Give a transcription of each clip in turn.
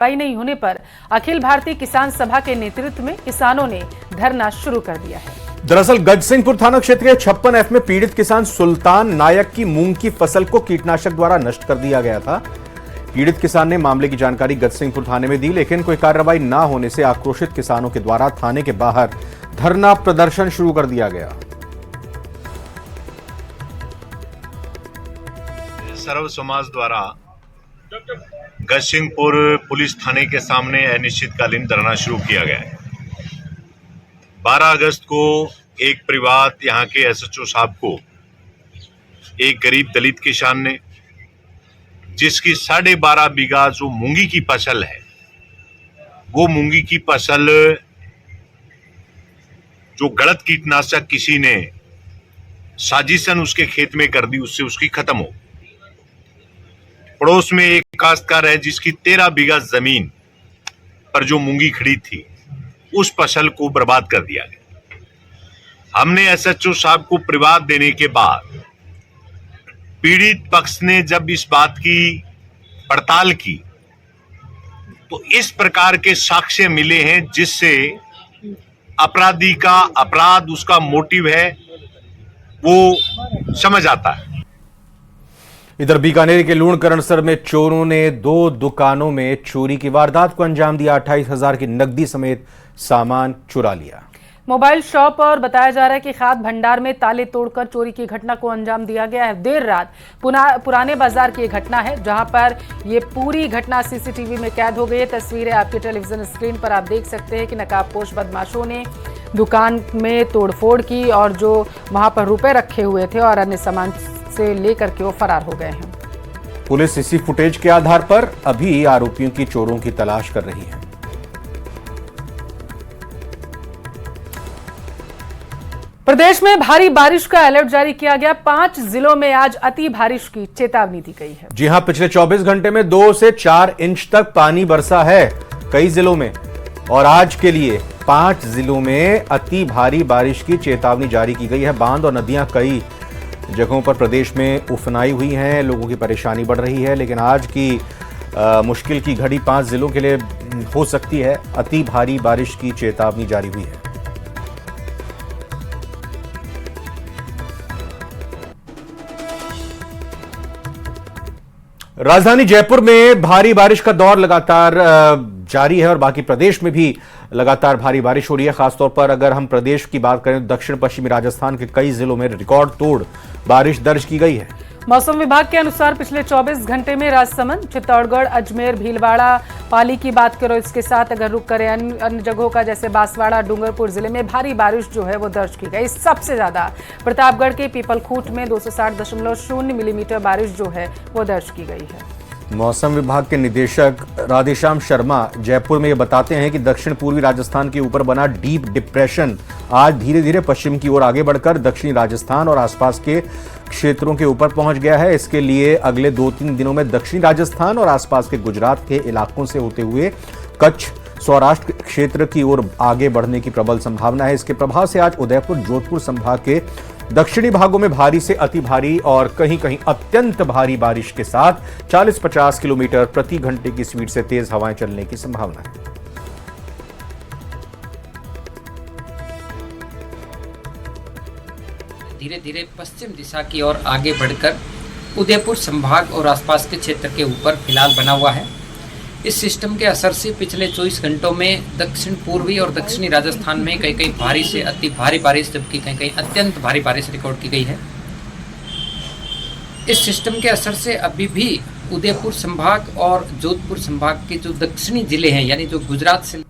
कार्रवाई नहीं होने पर अखिल भारतीय किसान सभा के नेतृत्व में किसानों ने धरना शुरू कर दिया है। दरअसल गजसिंहपुर थाना क्षेत्र के 56F में पीड़ित किसान सुल्तान नायक की मूंग की फसल को कीटनाशक द्वारा नष्ट कर दिया गया था। पीड़ित किसान ने मामले की जानकारी गजसिंहपुर थाने में दी, लेकिन कोई कार्रवाई न होने से आक्रोशित किसानों के द्वारा थाने के बाहर धरना प्रदर्शन शुरू कर दिया गया। सर्व समाज द्वारा गजसिंहपुर पुलिस थाने के सामने अनिश्चितकालीन धरना शुरू किया गया है। 12 अगस्त को एक परिवार यहाँ के एसएचओ साहब को एक गरीब दलित किसान ने, जिसकी 12.5 बीघा जो मूंगी की फसल है, वो मूंगी की फसल जो गलत कीटनाशक किसी ने साजिशन उसके खेत में कर दी, उससे उसकी खत्म हो। पड़ोस में एक काश्तकार है जिसकी 13 बीघा जमीन पर जो मूंगी खड़ी थी, उस फसल को बर्बाद कर दिया गया। हमने एसएचओ साहब को परिवाद देने के बाद पीड़ित पक्ष ने जब इस बात की पड़ताल की तो इस प्रकार के साक्ष्य मिले हैं जिससे अपराधी का अपराध, उसका मोटिव है, वो समझ आता है। इधर बीकानेर के लूणकरणसर में चोरों ने 2 दुकानों में चोरी की वारदात को अंजाम दिया। 28,000 की नकदी समेत सामान चुरा लिया। मोबाइल शॉप और बताया जा रहा है कि खाद्य भंडार में ताले तोड़कर चोरी की घटना को अंजाम दिया गया है। देर रात पुराने बाजार की घटना है, जहां पर ये पूरी घटना सीसीटीवी में कैद हो गई है। तस्वीरें आपके टेलीविजन स्क्रीन पर आप देख सकते हैं कि नकाबपोश बदमाशों ने दुकान में तोड़फोड़ की और जो वहां पर रुपए रखे हुए थे और अन्य सामान से लेकर के वो फरार हो गए हैं। पुलिस इसी फुटेज के आधार पर अभी आरोपियों की चोरों की तलाश कर रही है। प्रदेश में भारी बारिश का अलर्ट जारी किया गया। 5 जिलों में आज अति बारिश की चेतावनी दी गई है। जी हां, पिछले 24 घंटे में 2 से 4 इंच तक पानी बरसा है कई जिलों में, और आज के लिए 5 जिलों में अति भारी बारिश की चेतावनी जारी की गई है। बांध और नदियां कई जगहों पर प्रदेश में उफनाई हुई हैं, लोगों की परेशानी बढ़ रही है, लेकिन आज की मुश्किल की घड़ी 5 जिलों के लिए हो सकती है। अति भारी बारिश की चेतावनी जारी हुई है। राजधानी जयपुर में भारी बारिश का दौर लगातार जारी है और बाकी प्रदेश में भी लगातार भारी बारिश हो रही है। खासतौर पर अगर हम प्रदेश की बात करें तो दक्षिण पश्चिमी राजस्थान के कई जिलों में रिकॉर्ड तोड़ बारिश दर्ज की गई है। मौसम विभाग के अनुसार पिछले 24 घंटे में राजसमंद, चित्तौड़गढ़, अजमेर, भीलवाड़ा, पाली की बात करो, इसके साथ अगर रुक करें अन्य जगहों का जैसे बांसवाड़ा, डूंगरपुर जिले में भारी बारिश जो है वो दर्ज की गई। सबसे ज्यादा प्रतापगढ़ के पीपलखूट में 260.0 मिलीमीटर बारिश जो है वो दर्ज की गई है। मौसम विभाग के निदेशक राधेश्याम शर्मा जयपुर में ये बताते हैं कि दक्षिण पूर्वी राजस्थान के ऊपर बना डीप डिप्रेशन आज धीरे धीरे पश्चिम की ओर आगे बढ़कर दक्षिणी राजस्थान और आसपास के क्षेत्रों के ऊपर पहुंच गया है। इसके लिए अगले 2-3 दिनों में दक्षिणी राजस्थान और आसपास के गुजरात के इलाकों से होते हुए कच्छ, सौराष्ट्र क्षेत्र की ओर आगे बढ़ने की प्रबल संभावना है। इसके प्रभाव से आज उदयपुर, जोधपुर संभाग के दक्षिणी भागों में भारी से अति भारी और कहीं कहीं अत्यंत भारी बारिश के साथ 40-50 किलोमीटर प्रति घंटे की स्पीड से तेज हवाएं चलने की संभावना है। धीरे धीरे पश्चिम दिशा की ओर आगे बढ़कर उदयपुर संभाग और आसपास के क्षेत्र के ऊपर फिलहाल बना हुआ है। इस सिस्टम के असर से पिछले 24 घंटों में दक्षिण पूर्वी और दक्षिणी राजस्थान में कहीं कहीं भारी से अति भारी बारिश, जबकि कहीं कहीं अत्यंत भारी बारिश रिकॉर्ड की गई है। इस सिस्टम के असर से अभी भी उदयपुर संभाग और जोधपुर संभाग के जो दक्षिणी जिले हैं, यानी जो गुजरात से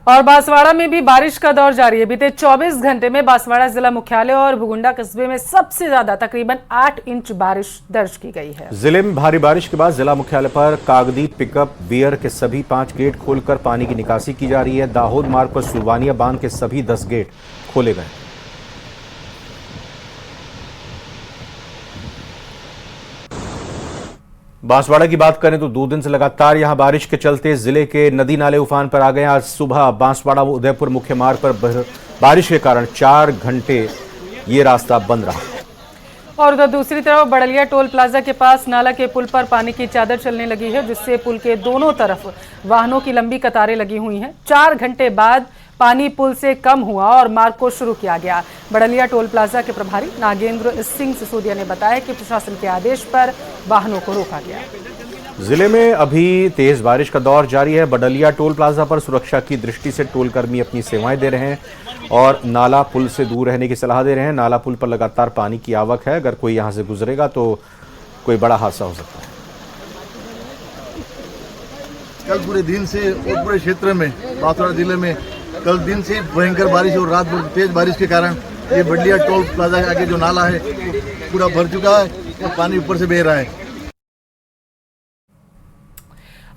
और बांसवाड़ा में भी बारिश का दौर जारी है। बीते 24 घंटे में बांसवाड़ा जिला मुख्यालय और भुगुंडा कस्बे में सबसे ज्यादा तकरीबन 8 इंच बारिश दर्ज की गई है। जिले में भारी बारिश के बाद जिला मुख्यालय पर कागदी, पिकअप, बियर के सभी 5 गेट खोलकर पानी की निकासी की जा रही है। दाहोद मार्ग पर सुरवानिया बांध के सभी 10 गेट खोले गए। बांसवाड़ा की बात करें तो 2 दिन से लगातार यहां बारिश के चलते जिले के नदी नाले उफान पर आ गए। आज सुबह बांसवाड़ा उदयपुर मुख्य मार्ग पर बारिश के कारण 4 घंटे ये रास्ता बंद रहा। और उधर दूसरी तरफ बड़लिया टोल प्लाजा के पास नाला के पुल पर पानी की चादर चलने लगी है, जिससे पुल के दोनों तरफ वाहनों की लंबी कतारें लगी हुई हैं। 4 घंटे बाद पानी पुल से कम हुआ और मार्ग को शुरू किया गया। बड़लिया टोल प्लाजा के प्रभारी नागेंद्र सिंह सिसोदिया ने बताया कि प्रशासन के आदेश पर वाहनों को रोका गया। जिले में अभी तेज बारिश का दौर जारी है। बड़लिया टोल प्लाजा पर सुरक्षा की दृष्टि से टोल कर्मी अपनी सेवाएं दे रहे हैं और नाला पुल से दूर रहने की सलाह दे रहे हैं। नाला पुल पर लगातार पानी की आवक है, अगर कोई यहां से गुजरेगा तो कोई बड़ा हादसा हो सकता है। कल पूरे दिन से और पूरे क्षेत्र में बांसवाड़ा जिले में कल दिन से भयंकर बारिश और रात भर तेज बारिश के कारण ये बड़लिया टोल प्लाजा के आगे जो नाला है पूरा भर चुका है और पानी ऊपर से बह रहा है।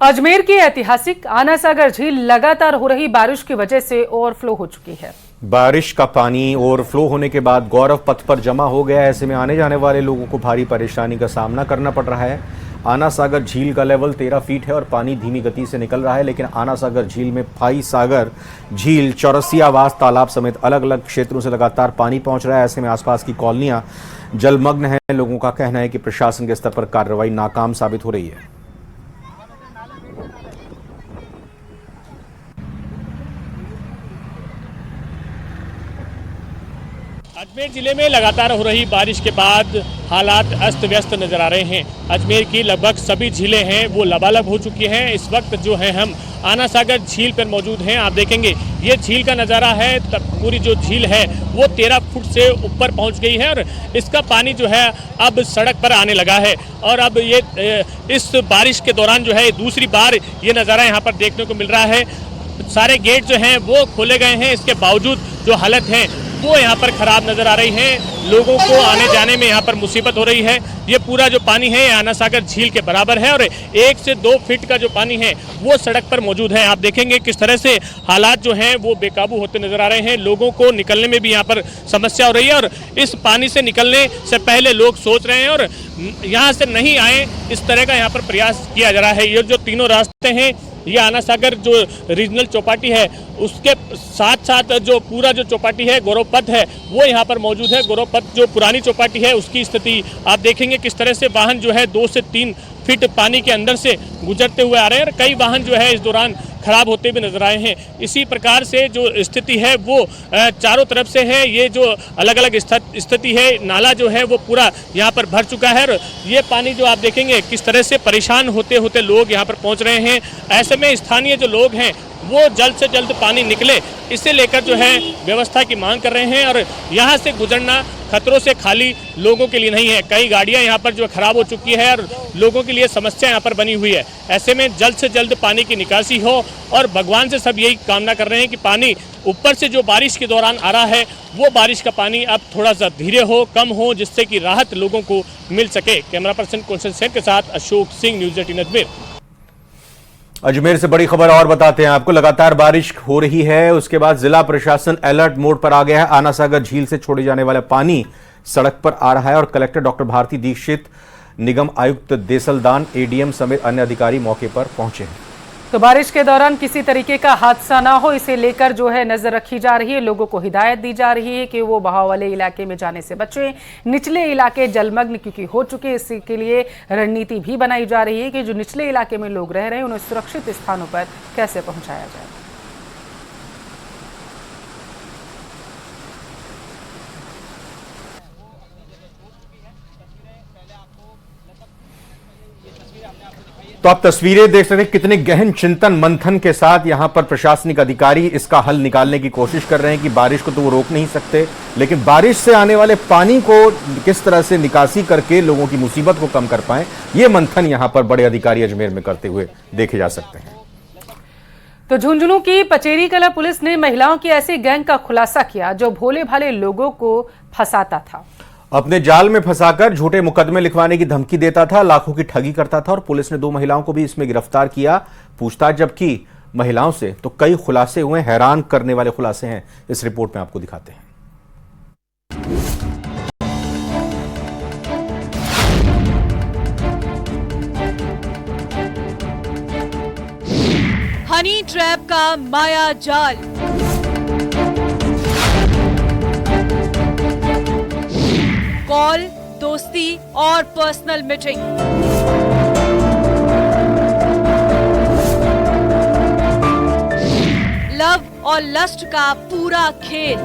अजमेर की ऐतिहासिक आना सागर झील लगातार हो रही बारिश की वजह से ओवरफ्लो हो चुकी है। बारिश का पानी ओवरफ्लो होने के बाद गौरव पथ पर जमा हो गया है। ऐसे में आने जाने वाले लोगों को भारी परेशानी का सामना करना पड़ रहा है। आना सागर झील का लेवल 13 फीट है और पानी धीमी गति से निकल रहा है, लेकिन आना सागर झील में फाई सागर झील, चौरसिया आवास तालाब समेत अलग अलग क्षेत्रों से लगातार पानी पहुंच रहा है। ऐसे में आसपास की कॉलोनियां जलमग्न हैं। लोगों का कहना है कि प्रशासन के स्तर पर कार्रवाई नाकाम साबित हो रही है। अजमेर जिले में लगातार हो रही बारिश के बाद हालात अस्त व्यस्त नजर आ रहे हैं। अजमेर की लगभग सभी झीलें हैं वो लबालब हो चुकी हैं। इस वक्त जो है हम आना सागर झील पर मौजूद हैं। आप देखेंगे ये झील का नज़ारा है। तब पूरी जो झील है वो 13 फुट से ऊपर पहुंच गई है और इसका पानी जो है अब सड़क पर आने लगा है। और अब ये इस बारिश के दौरान जो है दूसरी बार ये नज़ारा यहाँ पर देखने को मिल रहा है। सारे गेट जो हैं वो खोले गए हैं, इसके बावजूद जो हालत है वो यहाँ पर खराब नजर आ रही है। लोगों को आने जाने में यहाँ पर मुसीबत हो रही है। ये पूरा जो पानी है आना सागर झील के बराबर है और 1 से 2 फीट का जो पानी है वो सड़क पर मौजूद है। आप देखेंगे किस तरह से हालात जो हैं वो बेकाबू होते नजर आ रहे हैं। लोगों को निकलने में भी यहाँ पर समस्या हो रही है और इस पानी से निकलने से पहले लोग सोच रहे हैं और यहाँ से नहीं आए, इस तरह का यहाँ पर प्रयास किया जा रहा है। ये जो तीनों रास्ते हैं, ये आना सागर जो रीजनल चौपाटी है उसके साथ साथ जो पूरा जो चौपाटी है गौरव पथ है वो यहाँ पर मौजूद है। गौरव पथ जो पुरानी चौपाटी है उसकी स्थिति आप देखेंगे किस तरह से वाहन जो है 2 से 3 फीट पानी के अंदर से गुजरते हुए आ रहे हैं और कई वाहन जो है इस दौरान खराब होते भी नजर आए हैं। इसी प्रकार से जो स्थिति है वो चारों तरफ से है। ये जो अलग अलग स्थिति है, नाला जो है वो पूरा यहाँ पर भर चुका है और ये पानी जो आप देखेंगे किस तरह से परेशान होते होते लोग यहाँ पर पहुँच रहे हैं। ऐसे में स्थानीय जो लोग हैं वो जल्द से जल्द पानी निकले, इसे लेकर जो है व्यवस्था की मांग कर रहे हैं और यहाँ से गुजरना खतरों से खाली लोगों के लिए नहीं है। कई गाड़ियाँ यहाँ पर जो खराब हो चुकी है और लोगों के लिए समस्या यहाँ पर बनी हुई है। ऐसे में जल्द से जल्द पानी की निकासी हो और भगवान से सब यही कामना कर रहे हैं कि पानी ऊपर से जो बारिश के दौरान आ रहा है वो बारिश का पानी अब थोड़ा सा धीरे हो, कम हो, जिससे कि राहत लोगों को मिल सके। कैमरा पर्सन कौशल सेन के साथ अशोक सिंह, न्यूज़ 18 अजमेर। अजमेर से बड़ी खबर और बताते हैं आपको। लगातार बारिश हो रही है, उसके बाद जिला प्रशासन अलर्ट मोड पर आ गया है। आना सागर झील से छोड़े जाने वाला पानी सड़क पर आ रहा है और कलेक्टर डॉक्टर भारती दीक्षित, निगम आयुक्त देसलदान, एडीएम समेत अन्य अधिकारी मौके पर पहुंचे हैं। तो बारिश के दौरान किसी तरीके का हादसा ना हो, इसे लेकर जो है नजर रखी जा रही है। लोगों को हिदायत दी जा रही है कि वो बहाव वाले इलाके में जाने से बचें। निचले इलाके जलमग्न क्योंकि हो चुके, इसके लिए रणनीति भी बनाई जा रही है कि जो निचले इलाके में लोग रह रहे हैं उन्हें सुरक्षित स्थानों पर कैसे पहुंचाया जाए। तो आप तस्वीरें देख सकते हैं कितने गहन चिंतन मंथन के साथ यहां पर प्रशासनिक अधिकारी इसका हल निकालने की कोशिश कर रहे हैं कि बारिश को तो वो रोक नहीं सकते, लेकिन बारिश से आने वाले पानी को किस तरह से निकासी करके लोगों की मुसीबत को कम कर पाएं, ये मंथन यहां पर बड़े अधिकारी अजमेर में करते हुए देखे जा सकते हैं। तो झुंझुनू की पचेरी कला पुलिस ने महिलाओं की ऐसी गैंग का खुलासा किया जो भोले भाले लोगों को फंसाता था। अपने जाल में फंसाकर झूठे मुकदमे लिखवाने की धमकी देता था, लाखों की ठगी करता था और पुलिस ने 2 महिलाओं को भी इसमें गिरफ्तार किया। पूछताछ जब की महिलाओं से तो कई खुलासे हुए, हैरान करने वाले खुलासे हैं। इस रिपोर्ट में आपको दिखाते हैं। हनी ट्रैप का माया जाल, कॉल दोस्ती और पर्सनल मीटिंग। लव और लस्ट का पूरा खेल।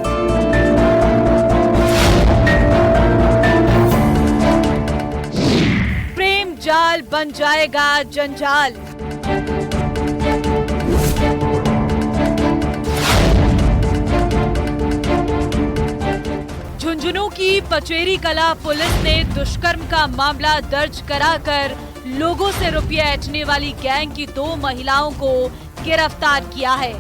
प्रेम जाल बन जाएगा जंजाल। झुंझुनू की पचेरी कला पुलिस ने दुष्कर्म का मामला दर्ज कराकर लोगों से रुपये ऐंठने वाली गैंग की 2 महिलाओं को गिरफ्तार किया है।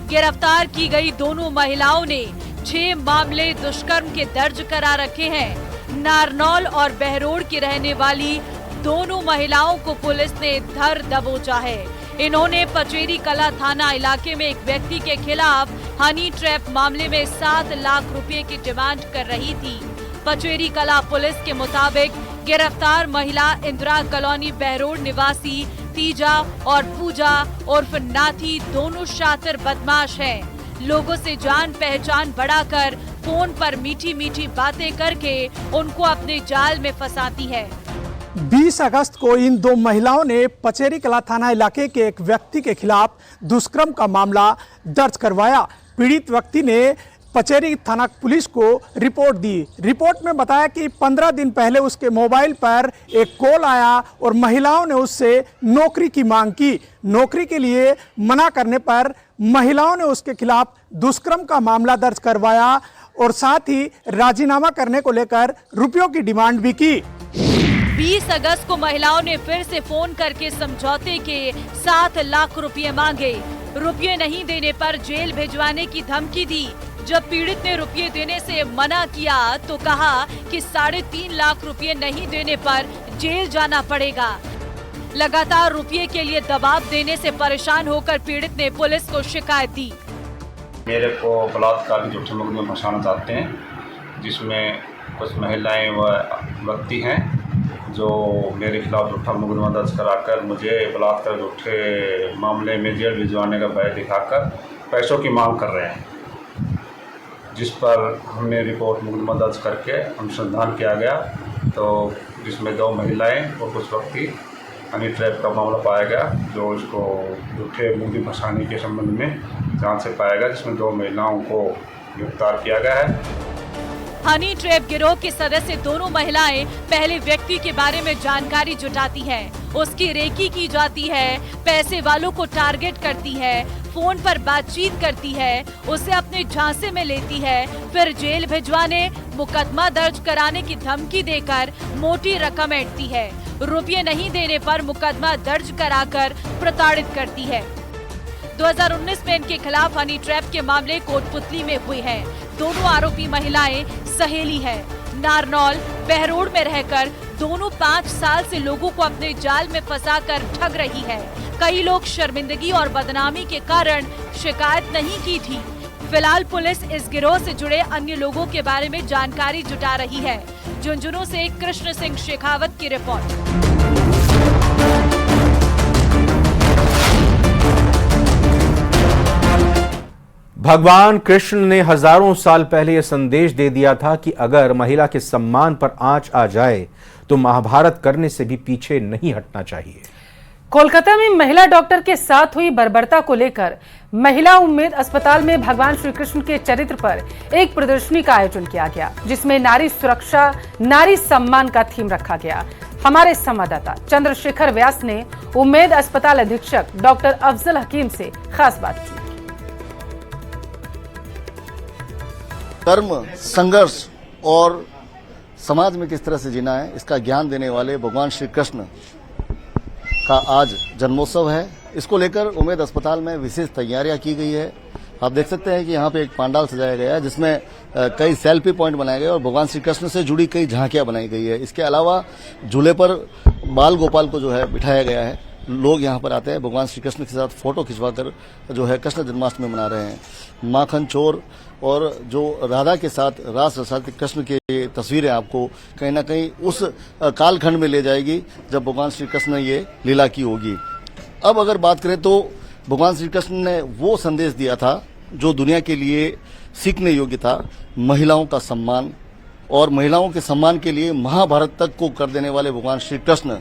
गिरफ्तार की गई दोनों महिलाओं ने 6 मामले दुष्कर्म के दर्ज करा रखे हैं। नारनौल और बहरोड की रहने वाली दोनों महिलाओं को पुलिस ने धर दबोचा है। इन्होंने पचेरी कला थाना इलाके में एक व्यक्ति के खिलाफ हनी ट्रैप मामले में 7 लाख रुपए की डिमांड कर रही थी। पचेरी कला पुलिस के मुताबिक गिरफ्तार महिला इंदिरा कॉलोनी बहरोड निवासी तीजा और पूजा उर्फ नाथी दोनों शातिर बदमाश हैं। लोगों से जान पहचान बढ़ाकर फोन पर मीठी मीठी बातें करके उनको अपने जाल में फंसाती है। 20 अगस्त को इन 2 महिलाओं ने पचेरी कला थाना इलाके के एक व्यक्ति के खिलाफ दुष्कर्म का मामला दर्ज करवाया। पीड़ित व्यक्ति ने पचेरी थाना पुलिस को रिपोर्ट दी। रिपोर्ट में बताया कि 15 दिन पहले उसके मोबाइल पर एक कॉल आया और महिलाओं ने उससे नौकरी की मांग की। नौकरी के लिए मना करने पर महिलाओं ने उसके खिलाफ दुष्कर्म का मामला दर्ज करवाया और साथ ही राजीनामा करने को लेकर रुपयों की डिमांड भी की। 20 अगस्त को महिलाओं ने फिर से फोन करके समझौते के 7 लाख रुपए मांगे। रुपये नहीं देने पर जेल भिजवाने की धमकी दी। जब पीड़ित ने रुपये देने से मना किया तो कहा कि 3.5 लाख रुपए नहीं देने पर जेल जाना पड़ेगा। लगातार रुपये के लिए दबाव देने से परेशान होकर पीड़ित ने पुलिस को शिकायत दी। मेरे को बलात्कार के झूठे मुकदमे में फंसाना चाहते हैं, जिसमें कुछ महिलाएं व व्यक्ति हैं जो मेरे खिलाफ झूठा मुकदमा दर्ज कराकर मुझे बलात्कार झूठे मामले में जेल भिजवाने का भय दिखाकर पैसों की मांग कर रहे हैं, जिस पर हमने रिपोर्ट मुकदमा दर्ज करके अनुसंधान किया गया तो जिसमें 2 महिलाएं और कुछ व्यक्ति हनी ट्रैप का मामला पाया गया, जो इसको झूठे मुकदमे फंसाने के संबंध में जांच से पाया गया, जिसमें 2 महिलाओं को गिरफ्तार किया गया है। हनी ट्रैप गिरोह की सदस्य दोनों महिलाएं पहले व्यक्ति के बारे में जानकारी जुटाती हैं, उसकी रेकी की जाती है, पैसे वालों को टारगेट करती है, फोन पर बातचीत करती है, उसे अपने झांसे में लेती है, फिर जेल भिजवाने, मुकदमा दर्ज कराने की धमकी देकर मोटी रकम ऐंठती है। रुपये नहीं देने पर मुकदमा दर्ज कराकर प्रताड़ित करती है। 2019 में इनके खिलाफ हनी ट्रैप के मामले कोटपुतली में हुए हैं। दोनों आरोपी महिलाएं सहेली है। नारनौल बहरोड में रहकर दोनों 5 साल से लोगों को अपने जाल में फंसाकर ठग रही है। कई लोग शर्मिंदगी और बदनामी के कारण शिकायत नहीं की थी। फिलहाल पुलिस इस गिरोह से जुड़े अन्य लोगों के बारे में जानकारी जुटा रही है। झुंझुनू से कृष्ण सिंह शेखावत की रिपोर्ट। भगवान कृष्ण ने हजारों साल पहले यह संदेश दे दिया था कि अगर महिला के सम्मान पर आंच आ जाए तो महाभारत करने से भी पीछे नहीं हटना चाहिए। कोलकाता में महिला डॉक्टर के साथ हुई बर्बरता को लेकर महिला उम्मेद अस्पताल में भगवान श्री कृष्ण के चरित्र पर एक प्रदर्शनी का आयोजन किया गया, जिसमें नारी सुरक्षा, नारी सम्मान का थीम रखा गया। हमारे संवाददाता चंद्रशेखर व्यास ने उम्मेद अस्पताल अधीक्षक डॉक्टर अफजल हकीम से खास बात की। कर्म, संघर्ष और समाज में किस तरह से जीना है, इसका ज्ञान देने वाले भगवान श्री कृष्ण का आज जन्मोत्सव है। इसको लेकर उम्मेद अस्पताल में विशेष तैयारियां की गई है। आप देख सकते हैं कि यहाँ पे एक पंडाल सजाया गया है, जिसमें कई सेल्फी पॉइंट बनाए गए और भगवान श्री कृष्ण से जुड़ी कई झांकियां बनाई गई है। इसके अलावा झूले पर बाल गोपाल को जो है बिठाया गया है। लोग यहाँ पर आते हैं, भगवान श्री कृष्ण के साथ फोटो खिंचवाकर जो है कृष्ण जन्माष्टमी मना रहे हैं। माखन चोर और जो राधा के साथ रास रसाती कृष्ण की तस्वीरें आपको कहीं ना कहीं उस कालखंड में ले जाएगी जब भगवान श्री कृष्ण ने ये लीला की होगी। अब अगर बात करें तो भगवान श्री कृष्ण ने वो संदेश दिया था जो दुनिया के लिए सीखने योग्य था। महिलाओं का सम्मान, और महिलाओं के सम्मान के लिए महाभारत तक को कर देने वाले भगवान श्री कृष्ण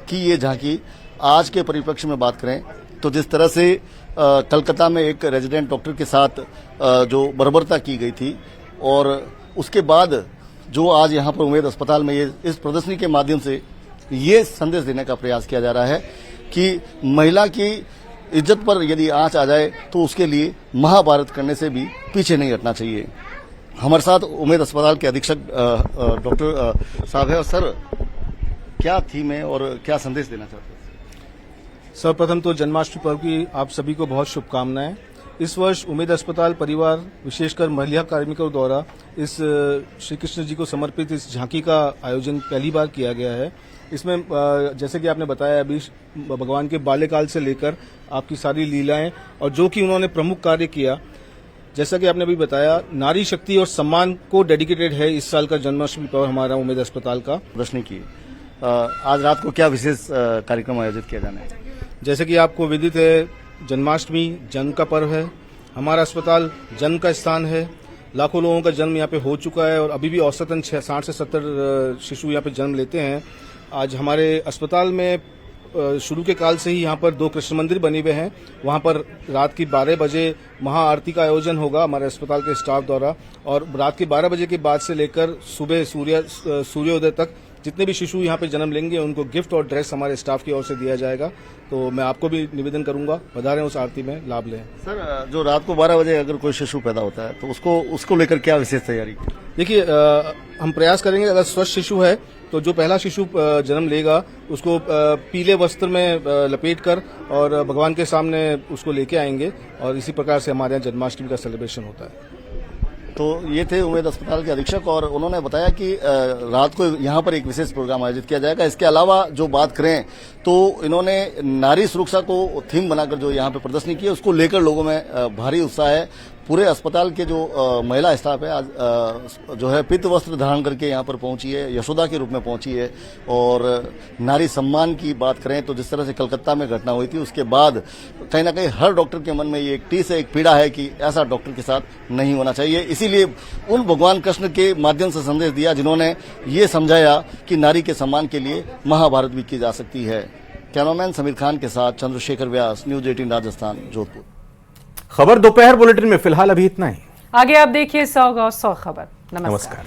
की ये झांकी आज के परिप्रेक्ष्य में बात करें तो जिस तरह से कलकत्ता में एक रेजिडेंट डॉक्टर के साथ जो बर्बरता की गई थी और उसके बाद जो आज यहाँ पर उम्मेद अस्पताल में ये इस प्रदर्शनी के माध्यम से ये संदेश देने का प्रयास किया जा रहा है कि महिला की इज्जत पर यदि आंच आ जाए तो उसके लिए महाभारत करने से भी पीछे नहीं हटना चाहिए। हमारे साथ उम्मेद अस्पताल के अधीक्षक डॉक्टर साहब है। और सर, क्या थीम है और क्या संदेश देना चाहते हैं? सर्वप्रथम तो जन्माष्टमी पर्व की आप सभी को बहुत शुभकामनाएं। इस वर्ष उम्मेद अस्पताल परिवार विशेषकर महिला कार्मिकों द्वारा इस श्री कृष्ण जी को समर्पित इस झांकी का आयोजन पहली बार किया गया है। इसमें जैसे कि आपने बताया अभी भगवान के बाल्यकाल से लेकर आपकी सारी लीलाएं और जो कि उन्होंने प्रमुख कार्य किया, जैसा कि आपने अभी बताया, नारी शक्ति और सम्मान को डेडिकेटेड है इस साल का जन्माष्टमी पर्व हमारा उम्मेद अस्पताल का। प्रदर्शनी की आज रात को क्या विशेष कार्यक्रम आयोजित किया जाना है? जैसे कि आपको विदित है, जन्माष्टमी जन्म का पर्व है। हमारा अस्पताल जन्म का स्थान है। लाखों लोगों का जन्म यहाँ पे हो चुका है और अभी भी औसतन 60 से 70 शिशु यहाँ पे जन्म लेते हैं। आज हमारे अस्पताल में शुरू के काल से ही यहाँ पर 2 कृष्ण मंदिर बने हुए हैं। वहाँ पर रात की 12 बजे महाआरती का आयोजन होगा हमारे अस्पताल के स्टाफ द्वारा और रात के 12 बजे के बाद से लेकर सुबह सूर्योदय तक जितने भी शिशु यहाँ पे जन्म लेंगे उनको गिफ्ट और ड्रेस हमारे स्टाफ की ओर से दिया जाएगा। तो मैं आपको भी निवेदन करूंगा, पधारें उस आरती में लाभ लें। सर, जो रात को 12 बजे अगर कोई शिशु पैदा होता है तो उसको लेकर क्या विशेष तैयारी? देखिए, हम प्रयास करेंगे अगर स्वस्थ शिशु है तो जो पहला शिशु जन्म लेगा उसको पीले वस्त्र में लपेटकर और भगवान के सामने उसको लेके आएंगे और इसी प्रकार से हमारे यहाँ जन्माष्टमी का सेलिब्रेशन होता है। तो ये थे उम्मेद अस्पताल के अधीक्षक और उन्होंने बताया कि रात को यहाँ पर एक विशेष प्रोग्राम आयोजित किया जाएगा। इसके अलावा जो बात करें तो इन्होंने नारी सुरक्षा को थीम बनाकर जो यहाँ पे प्रदर्शनी की है उसको लेकर लोगों में भारी उत्साह है। पूरे अस्पताल के जो महिला स्टाफ है आज जो है पीत वस्त्र धारण करके यहाँ पर पहुंची है, यशोदा के रूप में पहुंची है। और नारी सम्मान की बात करें तो जिस तरह से कलकत्ता में घटना हुई थी उसके बाद कहीं ना कहीं हर डॉक्टर के मन में ये एक टीस है, एक पीड़ा है कि ऐसा डॉक्टर के साथ नहीं होना चाहिए। इसीलिए उन भगवान कृष्ण के माध्यम से संदेश दिया जिन्होंने ये समझाया कि नारी के सम्मान के लिए महाभारत भी की जा सकती है। कैमरामैन समीर खान के साथ चंद्रशेखर व्यास, न्यूज 18 राजस्थान, जोधपुर। खबर दोपहर बुलेटिन में फिलहाल अभी इतना ही। आगे आप देखिए 100 गांव 100 खबर। नमस्कार।